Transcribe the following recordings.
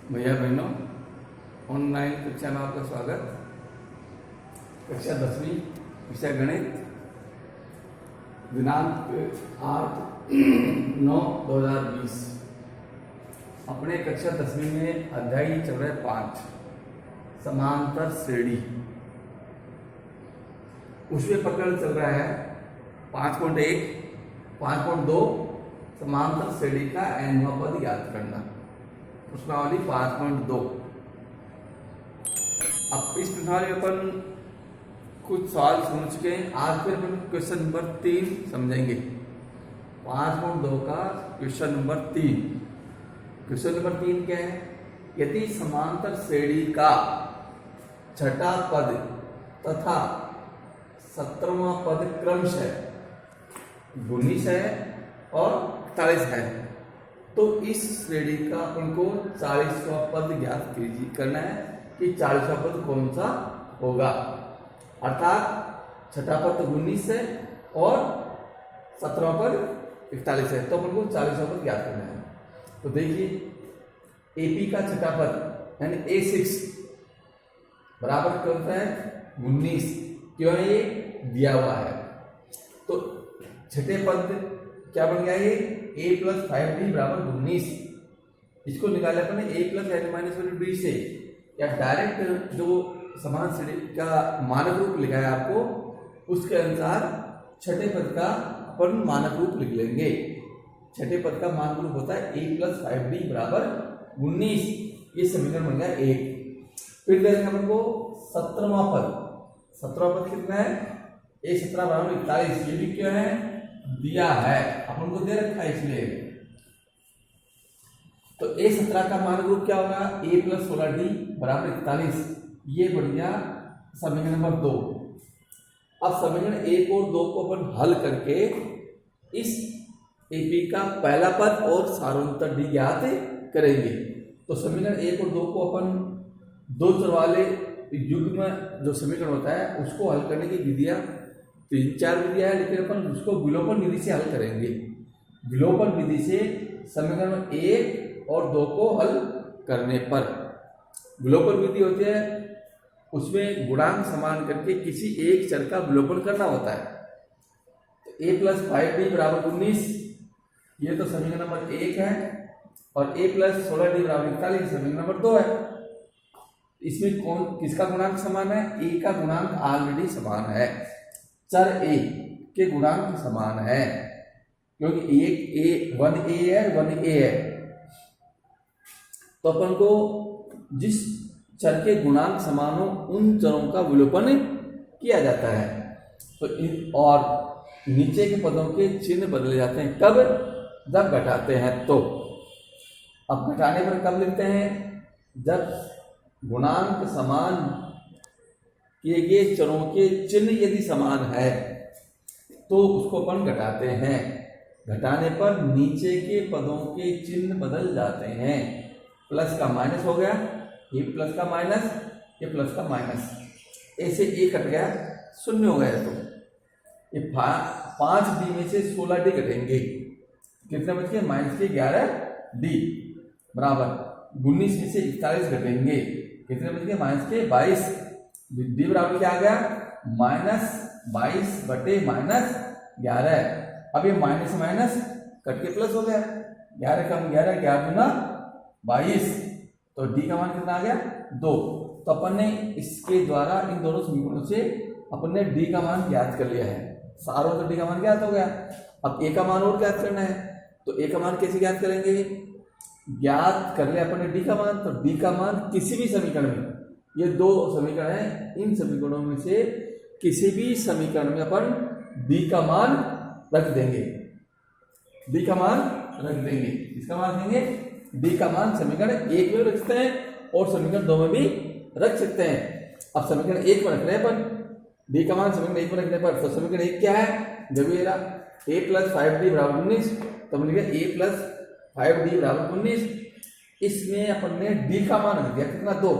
भैया बहनों, ऑनलाइन कक्षा में आपका स्वागत। कक्षा 10वीं विषय गणित, दिनांक 8/9/2020। अपने कक्षा 10वीं में अध्याय चल रहा है 5, समांतर श्रेणी। उसमें प्रकरण चल रहा है 5.1, 5.2 समांतर श्रेणी का nवां पद ज्ञात करना। प्रश्नावली 5.2। अब इस प्रश्नावली में अपन कुछ सवाल समझ चुके हैं। आज फिर अपन क्वेश्चन नंबर 3 समझेंगे। 5.2 का क्वेश्चन नंबर 3। क्वेश्चन नंबर 3 क्या है? यदि समांतर श्रेणी का छठा पद तथा 17वां पद क्रमशः 19 है और 48 है, तो इस श्रेणी का उनको 40वां पद ज्ञात करना है कि 40वां पद कौन सा होगा। अर्थात छठा पद 19 है और 17वां पद 41 है, तो उनको 40वां पद ज्ञात करना है। तो देखिए, एपी का छठा पद यानी A6 बराबर कौन सा है? 19। क्यों है? ये दिया हुआ है। तो छठे पद क्या बन गया? ये a + 5d बराबर 19। इसको निकाले अपने a + n - d से, या डायरेक्ट जो समान श्रेणी का मानक रूप लिखा है आपको, उसके अनुसार छठे पद का अपन मानक रूप लिख लेंगे। छठे पद का मानक रूप होता है a + 5d बराबर 19। ये समीकरण बन गया 1। फिर देखेंगे अपन को 17वां पद। 17वां पद कितना है? a17 बराबर 41। ये भी क्यों है? दिया है, अपन को दे रखा है इसलिए। तो a17 का मान रूप क्या होगा? a + 16d बराबर 41। ये बढ़ गया समीकरण नंबर 2। अब समीकरण 1 और 2 को अपन हल करके इस एपी का पहला पद और सारोत्तर d ज्ञात करेंगे। तो समीकरण 1 और 2 को अपन दो चर वाले युग्म जो समीकरण होता है उसको हल करने की विधियां 3-4 विधियां है, लेकिन अपन उसको विलोपन विधि से हल करेंगे। विलोपन विधि से समीकरण 1 और 2 को हल करने पर, विलोपन विधि होती है उसमें गुणांक समान करके किसी एक चर का विलोपन करना होता है। तो a + 5d बराबर 19, ये तो समीकरण नंबर 1 है, और a + 16d बराबर 41 समीकरण नंबर 2 है। इसमें कौन किसका गुणांक समान है? a का गुणांक ऑलरेडी समान है, चर a के गुणांक समान है, क्योंकि एक 1a है, 1a है। तो अपन को जिस चर के गुणांक समान हो उन चरों का विलोपन किया जाता है। तो और नीचे के पदों के चिन्ह बदले जाते हैं। कब? जब घटाते हैं। तो अब घटाने पर कब लिखते हैं? जब गुणांक समान किए गए चरों के चिन्ह यदि समान है तो उसको अपन घटाते हैं। घटाने पर नीचे के पदों के चिन्ह बदल जाते हैं। प्लस का माइनस हो गया, ये प्लस का माइनस, ये प्लस का माइनस, ऐसे ए कट गया, 0 हो गया। तो ये 5d में से 16d घटेंगे, कितने बच गए? -11d बराबर 19 में से 41 घटेंगे, कितने बच गए? -22। डी बराबर क्या आ गया? -22 बटे -11। अब ये माइनस माइनस कट के प्लस हो गया, 11 कम 11, 11 दूना 22। तो डी का मान कितना आ गया? 2। तो अपन ने इसके द्वारा इन दोनों समीकरणों से अपन ने डी का मान ज्ञात कर लिया है। सारों का डी का मान ज्ञात हो गया। अब ए का मान और ज्ञात करना है। तो ए का मान कैसे ज्ञात करेंगे? ज्ञात कर लिया अपन ने डी का मान, तो डी का मान किसी भी समीकरण में, ये 2 समीकरण हैं, इन समीकरणों में से किसी भी समीकरण में अपन डी का मान रख देंगे। डी का मान रख देंगे। इसका मान देंगे डी का मान समीकरण 1 में रख सकते हैं और समीकरण 2 में भी रख सकते हैं। अब समीकरण 1 में रखने पर डी का मान समीकरण 1 में रखने पर, तो समीकरण 1 क्या है? जब ये a + 5d बराबर 19, तब लिखा a + 5d बराबर 19। इसमें अपन ने डी का मान रख दिया, कितना? 2।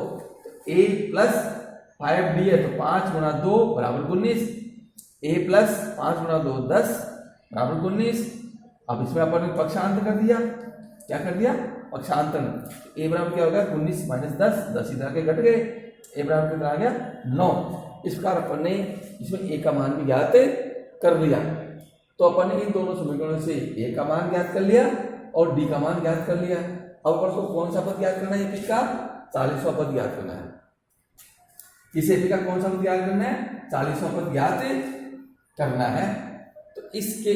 a + 5d है, तो 5 × 2 बराबर 19। a + 5 × 2 10 बराबर 19। अब इसमें अपन ने पक्षांतर कर दिया। क्या कर दिया? पक्षांतर में। ए बराबर क्या होगा 19 माइनस 10, 10 इधर के घट गए, ए बराबर कितना आ गया 9। इस प्रकार अपन ने इसमें ए का मान भी ज्ञात कर लिया। तो अपन ने इन दोनों समीकरणों से ए का मान ज्ञात कर लिया और डी का मान ज्ञात कर लिया। अब अपन को कौन सा पद ज्ञात करना है, एपी का 40वां पद ज्ञात करना है। इस एपी का कौन सा पद ज्ञात करना है, 40वां पद ज्ञात करना है। तो इसके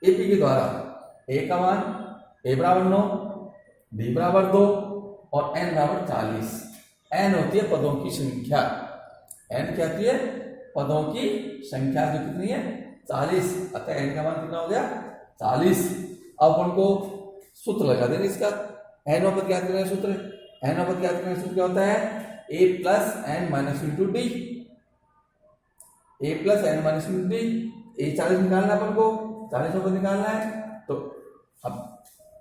एपी के द्वारा ए का मान ए बराबर 9, डी बराबर 2 और एन बराबर 40। एन होती है पदों की संख्या, एन क्या होती है पदों की संख्या, जो कितनी है 40। अतः एन का मान कितना हो गया 40। अब अपन को सूत्र लगा देंगे इसका, एन पद ज्ञात करने का सूत्र, एन पद ज्ञात करने का सूत्र क्या होता है A plus N minus into D, A plus N minus into D. A 40 निकालना अपन को, 40 पद निकालना है। तो अब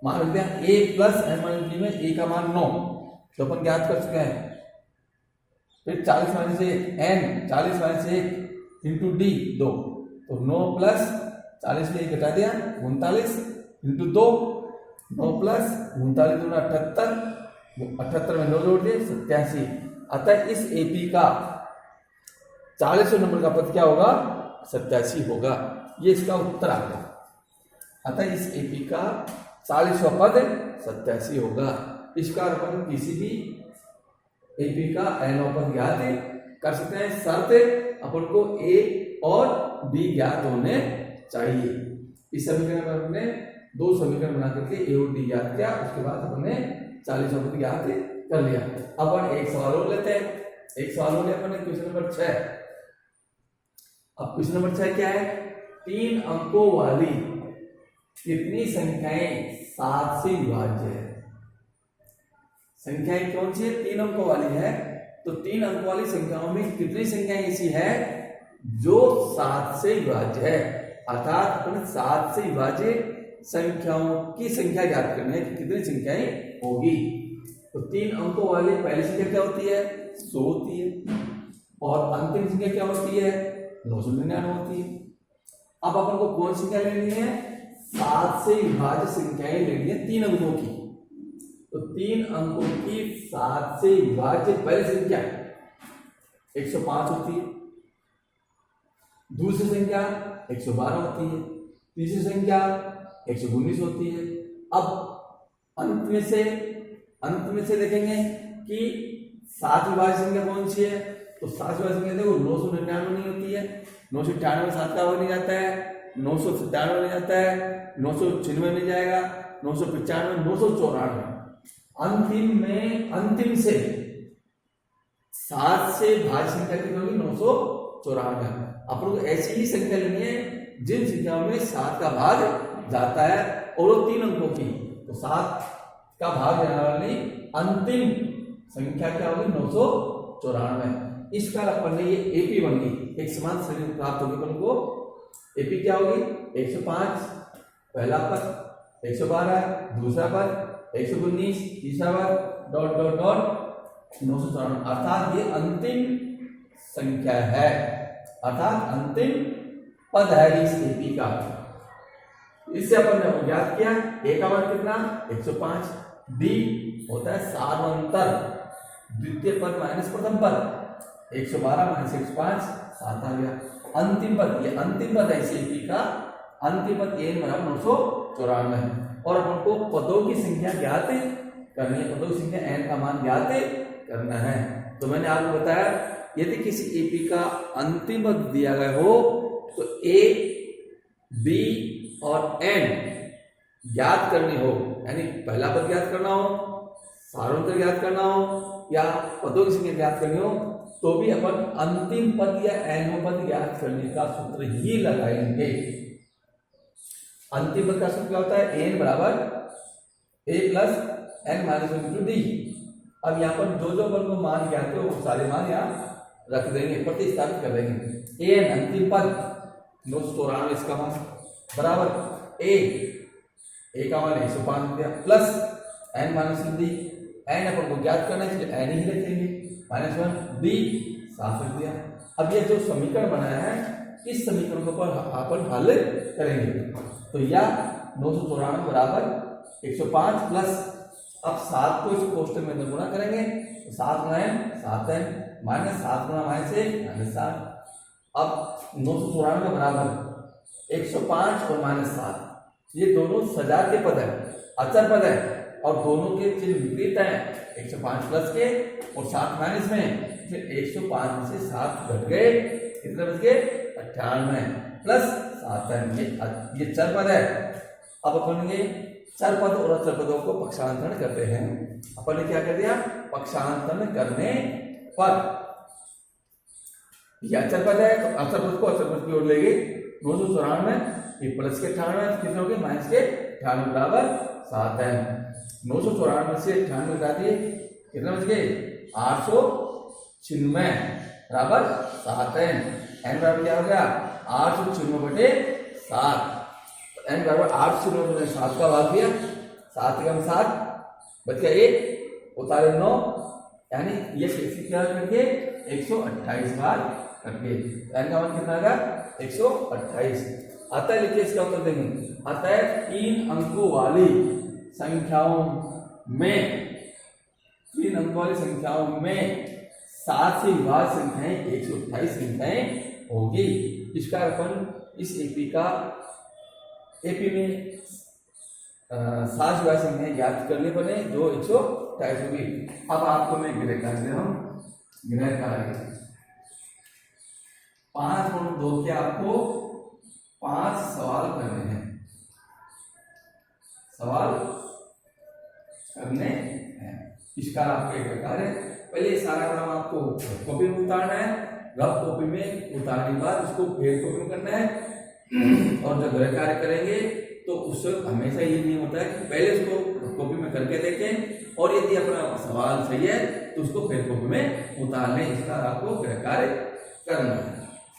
मान लेते हैं ए प्लस एन माइनस डी में ए का मान 9, तो अपन ज्ञात कर चुके हैं। फिर 40 minus N, 40 minus 1 into D 2, तो 9 प्लस 40 में 1 घटा दिया 39 इंटू 2, 9 प्लस 39 दूना 78, 78 में 9 जोड़ दिए 87। अतः इस एपी का 40 नंबर का पद क्या होगा 87 होगा। ये इसका उत्तर आ गया। अतः इस एपी का 40वां पद 87 होगा। इस प्रकार अपन किसी भी एपी का एनवां पद ज्ञात कर सकते हैं, शर्त अपन को ए और बी ज्ञात होने चाहिए। इस समीकरण में हमने 2 समीकरण बना करके ए और डी ज्ञात किया, उसके बाद हमने 40वां पद ज्ञात कर लिया। अब अपन एक सवाल और लेते हैं, एक सवाल और ले अपन क्वेश्चन नंबर 6। अब क्वेश्चन नंबर 6 क्या है, 3 अंकों वाली कितनी संख्याएं 7 से विभाज्य है। संख्याएं कौन सी है, 3 अंकों वाली है। तो 3 अंकों वाली संख्याओं में कितनी संख्याएं ऐसी है जो 7 से विभाज्य है। अर्थात अपन 7 से विभाज्य संख्याओं की संख्या ज्ञात करनी है कि कितनी संख्याएं होगी। तो 3 अंकों वाली पहली संख्या क्या होती है 100 होती है, और अंतिम संख्या क्या होती है 999 होती है। अब अपन को कौन संख्या लेनी है, 7 से विभाज्य संख्याएं लेनी है 3 अंकों की। तो 3 अंकों की 7 से विभाज्य पहली संख्या 105 होती है, दूसरी संख्या 112 होती है, तीसरी संख्या 119 होती है। अब अंत में से देखेंगे कि 7 विभाज्य संख्या कौन सी है। तो 7 विभाज्य संख्या देखो 999 नहीं होती है, 998 7 का नहीं जाता है, 997 नहीं जाता है, 996 नहीं जाएगा, 995, 994। अंतिम से 7 से भाज्य संख्या कितनी होगी 994। अपन को ऐसी ही संख्या लेनी है जिन संख्याओं में 7 का भाग जाता है और वो 3 अंकों की। तो 7 का भाग जाने वाली अंतिम संख्या क्या होगी 994। इस प्रकार अपन ने ये एपी बन गई, एक समान श्रेणी प्राप्त होगी अपन को। एपी क्या होगी 105 पहला पद, 112 दूसरा पद, 119 तीसरा पद, डॉट डॉट डॉट 994। अर्थात ये अंतिम संख्या है, अर्थात अंतिम पद है इस एपी का। इससे अपन ने ज्ञात किया ए का मान कितना 105, डी होता है सार्वंतर द्वितीय पद माइनस प्रथम पद, 112 माइनस 105 7 आ गया। अंतिम पद, ये अंतिम पद है इस एपी का, अंतिम पद एन बराबर 994 है। और अपन को पदों की संख्या ज्ञात करनी है, पदों की संख्या एन का मान ज्ञात करना है। तो मैंने आपको बताया यदि किसी एपी का अंतिम पद दिया गया हो तो ए बी और एन ज्ञात करनी हो, यानी पहला पद ज्ञात करना हो, सार्वंतर ज्ञात करना हो या पदों की संख्या ज्ञात करनी हो, तो भी अपन अंतिम पद या एन पद ज्ञात करने का सूत्र ही लगाएंगे। अंतिम पद का सूत्र क्या होता है एन बराबर A plus N minus into D. अब यहाँ पर जो अपन को मान ज्ञात हो वो सारे मान यहाँ रख देंगे, प्रतिस्थापित कर देंगे। एन अंतिम पद 994 इसका मान बराबर ए का मान 105 दिया plus N minus D, N अपन को ज्ञात करना है एन ही रखेंगे, -1 डी साफ रख दिया। अब ये जो समीकरण बनाया है इस समीकरण को अपन हल करेंगे। तो या 994 बराबर 105 प्लस अब 7 को इस कोष्टक में गुणा करेंगे तो 7 गुणा m 7m माइनस 7 गुणा -1 -7। अब 994 बराबर 105 और -7, ये दोनों सजातीय के पद है, अचर पद है और दोनों के चिन्ह विपरीत है। 105 प्लस के और 7 माइनस में, फिर 105 में से 7 घट गए, कितने बच गए 98 प्लस 7m, ये चर पद है। अब अपन ये चर पद और अचर पदों को पक्षांतरण करते हैं। अपन ने क्या कर दिया, पक्षांतरण करने पर ये अचर पद है तो अचर पद को अचर पद की ओर लेंगे। 994 ये प्लस के 98 कितने हो गए माइनस के 98 बराबर 7 है। 994 से 98 घटा दिए, कितना बच गए 896 बराबर 7 है। n बराबर क्या हो गया 896/7, n बराबर 896/7 का भाग दिया, 7 कम 7 बच गया 1, उतारे 9, यानी ये क्या करके 128 बार करके n का मान कितना आएगा 128। अतः लिखिए इसका उत्तर देंगे। अतः 3 अंकों वाली संख्याओं में 3 अंकों वाली संख्याओं में 7 से विभाज्य संख्याएं 128 संख्याएं होगी। इसका अपन इस एपी में 7 विभाज्य संख्याएं ज्ञात करने बने जो 128 होगी। अब आपको मैं गृह कार्य, हम गृह कार्य 5.2 के आपको 5 सवाल करने हैं, सवाल करने हैं। इसका आपका एक कार्य, पहले सारा काम आपको कॉपी में उतारना है, रफ कॉपी में उतारने के बाद उसको फेर कॉपी में करना है। और जब गृह कार्य करेंगे तो उससे हमेशा ये नहीं होता है कि पहले उसको कॉपी में करके देखें और यदि अपना सवाल सही है तो उसको फेर कॉपी में उतार लें। इसका आपको गृह कार्य करना है।